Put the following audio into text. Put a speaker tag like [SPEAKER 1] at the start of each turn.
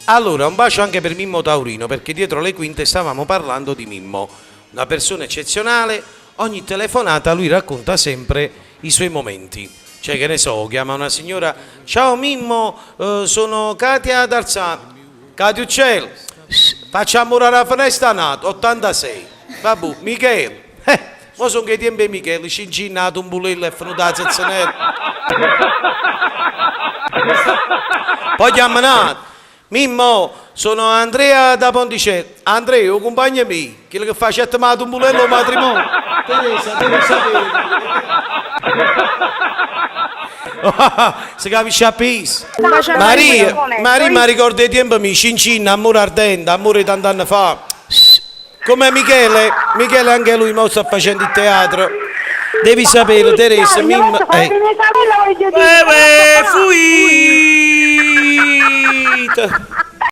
[SPEAKER 1] Allora, un bacio anche per Mimmo Taurino, perché dietro le quinte stavamo parlando di Mimmo, una persona eccezionale. Ogni telefonata lui racconta sempre i suoi momenti. Cioè, che ne so, chiama una signora: ciao Mimmo, sono Katia D'Arzano. Katia Uccello, facciamo una finestra nato, 86. Vabbè, Michele. Ma sono che tempi Michele, cincinnato un bulello e venuto a zezzanello. Poi chiamano: Mimmo, sono Andrea da Ponticello. Andrea, accompagnami, quello che fa un bulello matrimonio. Teresa, devi sapere. Si capisce a peso. Maria mi ricorda i tempi miei, Cincin, amore ardente, amore tanti anni fa. Come Michele anche lui mo sta facendo il teatro. Devi sapere, Teresa, Mimmo. Fuito!